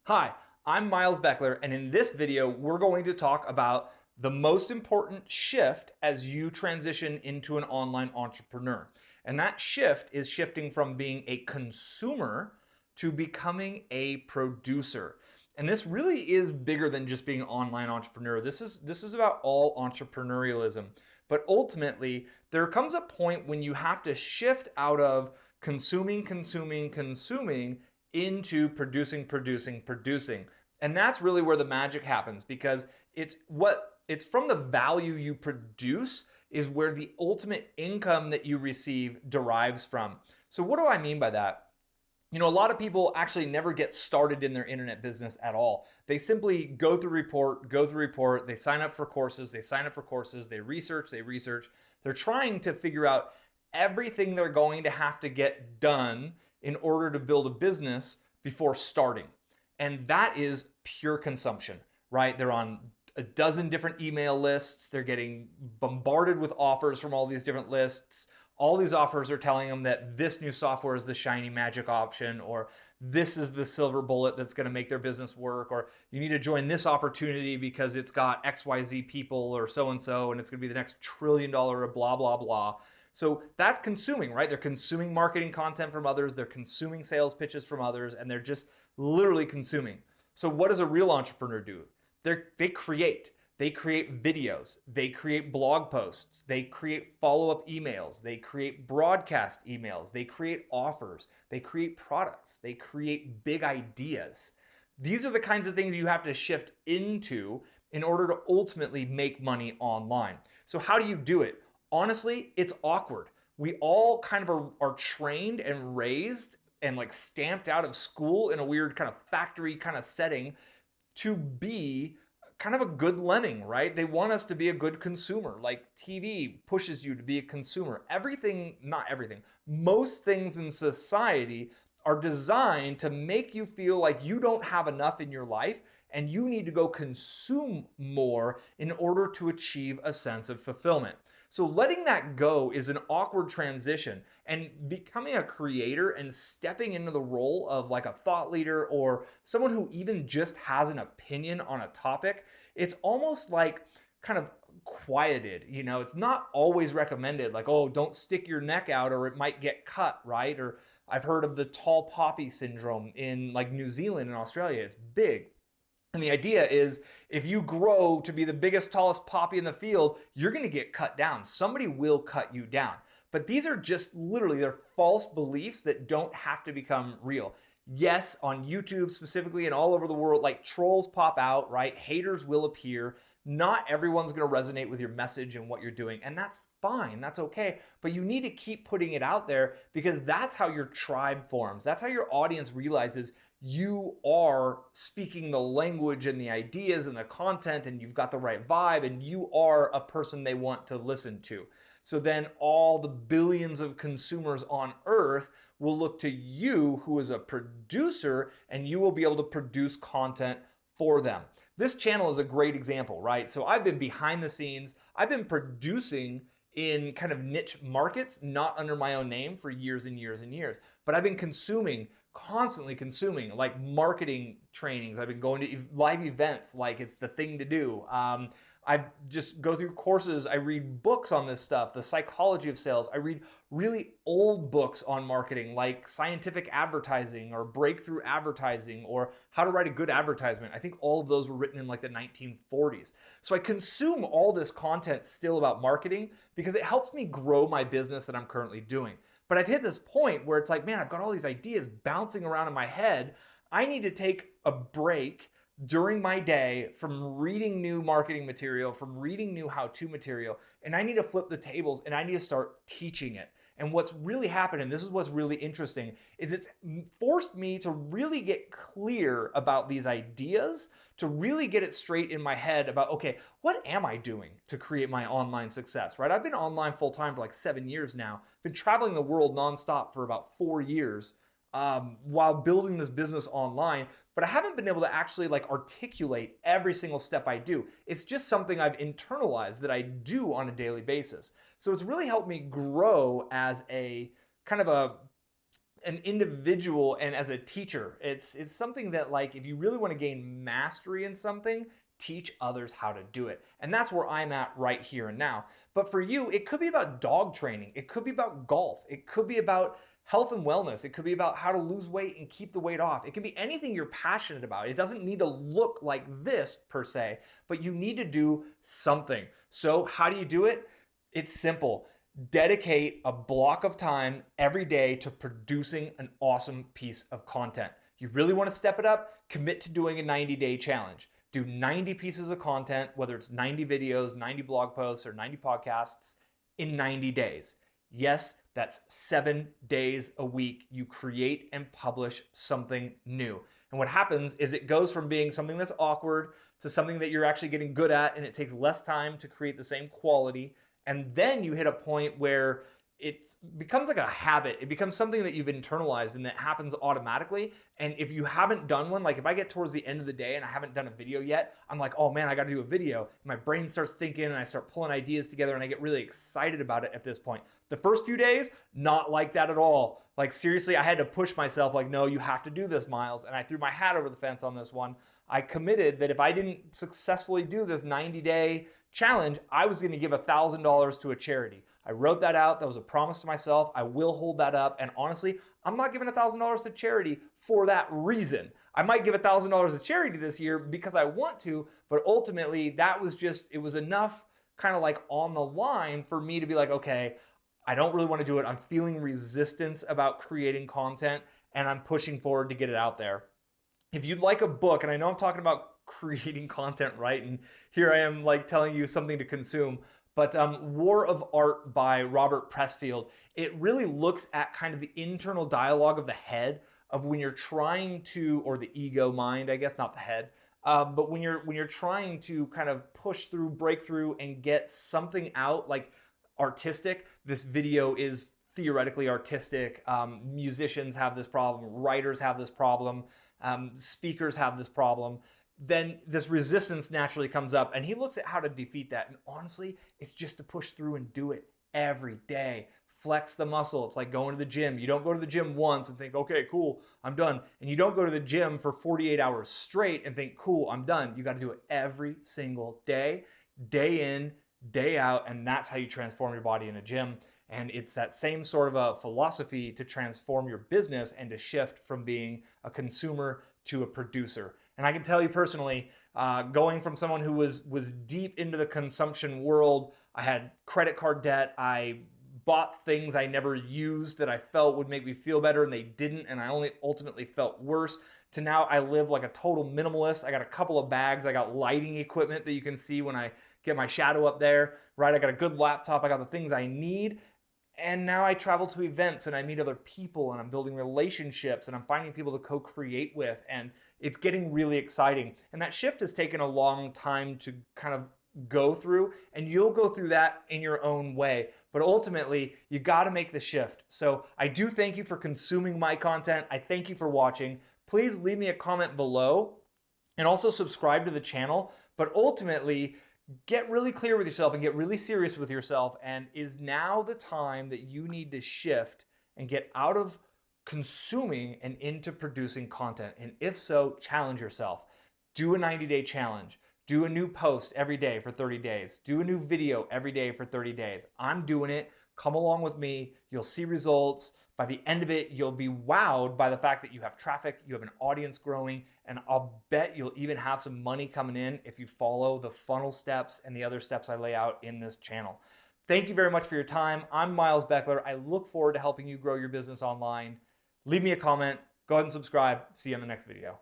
Hi, I'm Miles Beckler, and in this video, we're going to talk about the most important shift as you transition into an online entrepreneur. And that shift is shifting from being a consumer to becoming a producer. And this really is bigger than just being an online entrepreneur. This is about all entrepreneurialism. But ultimately, there comes a point when you have to shift out of consuming into producing. And that's really where the magic happens because it's from the value you produce is where the ultimate income that you receive derives from. So what do I mean by that? A lot of people actually never get started in their internet business at all. They simply go through report, they sign up for courses, they research. They're trying to figure out everything they're going to have to get done in order to build a business before starting. And that is pure consumption, right? They're on a dozen different email lists. They're getting bombarded with offers from all these different lists. All these offers are telling them that this new software is the shiny magic option, or this is the silver bullet that's going to make their business work, or you need to join this opportunity because it's got XYZ people or so and so, and it's going to be the next $1 trillion blah, blah, blah. So that's consuming, right? They're consuming marketing content from others, they're consuming sales pitches from others, and they're just literally consuming. So what does a real entrepreneur do? They create. They create videos, they create blog posts, they create follow-up emails, they create broadcast emails, they create offers, they create products, they create big ideas. These are the kinds of things you have to shift into in order to ultimately make money online. So how do you do it? Honestly, it's awkward. We all kind of are trained and raised and like stamped out of school in a weird kind of factory kind of setting to be kind of a good lemming, right? They want us to be a good consumer. Like TV pushes you to be a consumer. Everything, not everything, most things in society are designed to make you feel like you don't have enough in your life and you need to go consume more in order to achieve a sense of fulfillment. So letting that go is an awkward transition, and becoming a creator and stepping into the role of like a thought leader or someone who even just has an opinion on a topic, it's almost like kind of quieted. It's not always recommended, like, oh, don't stick your neck out or it might get cut, right? Or I've heard of the tall poppy syndrome in like New Zealand and Australia. It's big. And the idea is if you grow to be the biggest, tallest poppy in the field, you're going to get cut down. Somebody will cut you down. But these are just literally, they're false beliefs that don't have to become real. Yes, on YouTube specifically and all over the world, like trolls pop out, right? Haters will appear. Not everyone's going to resonate with your message and what you're doing. And that's fine. That's okay. But you need to keep putting it out there because that's how your tribe forms. That's how your audience realizes you are speaking the language and the ideas and the content and you've got the right vibe and you are a person they want to listen to. So then all the billions of consumers on earth will look to you who is a producer and you will be able to produce content for them. This channel is a great example, right? So I've been behind the scenes, I've been producing in kind of niche markets, not under my own name for years and years and years, but I've been constantly consuming like marketing trainings. I've been going to live events like it's the thing to do. I just go through courses. I read books on this stuff, the psychology of sales. I read really old books on marketing like Scientific Advertising or Breakthrough Advertising or How to Write a Good Advertisement. I think all of those were written in like the 1940s. So I consume all this content still about marketing because it helps me grow my business that I'm currently doing. But I've hit this point where it's like, man, I've got all these ideas bouncing around in my head. I need to take a break during my day from reading new marketing material, from reading new how-to material, and I need to flip the tables and I need to start teaching it. And what's really happened, and this is what's really interesting, is it's forced me to really get clear about these ideas, to really get it straight in my head about, okay, what am I doing to create my online success, right? I've been online full-time for like 7 years now. I've been traveling the world nonstop for about 4 years while building this business online, but I haven't been able to actually like articulate every single step I do. It's just something I've internalized that I do on a daily basis. So it's really helped me grow as a kind of an individual and as a teacher. It's something that, like, if you really want to gain mastery in something, teach others how to do it. And that's where I'm at right here and now. But for you, it could be about dog training. It could be about golf. It could be about health and wellness. It could be about how to lose weight and keep the weight off. It can be anything you're passionate about. It doesn't need to look like this per se, but you need to do something. So how do you do it? It's simple. Dedicate a block of time every day to producing an awesome piece of content. You really want to step it up? Commit to doing a 90-day challenge. Do 90 pieces of content, whether it's 90 videos, 90 blog posts, or 90 podcasts in 90 days. Yes, that's 7 days a week. You create and publish something new. And what happens is it goes from being something that's awkward to something that you're actually getting good at, and it takes less time to create the same quality. And then you hit a point where it becomes like a habit. It becomes something that you've internalized and that happens automatically. And if you haven't done one, like if I get towards the end of the day and I haven't done a video yet, I'm like, oh man, I got to do a video. And my brain starts thinking and I start pulling ideas together and I get really excited about it at this point. The first few days, not like that at all. Like seriously, I had to push myself like, no, you have to do this, Miles. And I threw my hat over the fence on this one. I committed that if I didn't successfully do this 90-day challenge, I was going to give $1,000 to a charity. I wrote that out. That was a promise to myself. I will hold that up. And honestly, I'm not giving $1,000 to charity for that reason. I might give $1,000 to charity this year because I want to, but ultimately that was just, it was enough kind of like on the line for me to be like, okay, I don't really want to do it. I'm feeling resistance about creating content and I'm pushing forward to get it out there. If you'd like a book, and I know I'm talking about creating content, right? And here I am like telling you something to consume. But War of Art by Robert Pressfield, it really looks at kind of the internal dialogue of the head of when you're trying to, or the ego mind, I guess, not the head, but when you're trying to kind of push through, break through, and get something out like artistic. This video is theoretically artistic. Musicians have this problem. Writers have this problem. Speakers have this problem. Then this resistance naturally comes up and he looks at how to defeat that. And honestly, it's just to push through and do it every day. Flex the muscle. It's like going to the gym. You don't go to the gym once and think, okay, cool, I'm done. And you don't go to the gym for 48 hours straight and think, cool, I'm done. You got to do it every single day, day in, day out. And that's how you transform your body in a gym. And it's that same sort of a philosophy to transform your business and to shift from being a consumer to a producer. And I can tell you personally, going from someone who was deep into the consumption world, I had credit card debt, I bought things I never used that I felt would make me feel better and they didn't, and I only ultimately felt worse, to now I live like a total minimalist. I got a couple of bags, I got lighting equipment that you can see when I get my shadow up there, right? I got a good laptop, I got the things I need. And now I travel to events and I meet other people and I'm building relationships and I'm finding people to co-create with, and it's getting really exciting. And that shift has taken a long time to kind of go through, and you'll go through that in your own way. But ultimately, you got to make the shift. So I do thank you for consuming my content. I thank you for watching. Please leave me a comment below and also subscribe to the channel. But ultimately, get really clear with yourself and get really serious with yourself. And is now the time that you need to shift and get out of consuming and into producing content? And if so, challenge yourself. Do a 90-day challenge. Do a new post every day for 30 days. Do a new video every day for 30 days. I'm doing it. Come along with me. You'll see results. By the end of it, you'll be wowed by the fact that you have traffic, you have an audience growing, and I'll bet you'll even have some money coming in if you follow the funnel steps and the other steps I lay out in this channel. Thank you very much for your time. I'm Miles Beckler. I look forward to helping you grow your business online. Leave me a comment. Go ahead and subscribe. See you in the next video.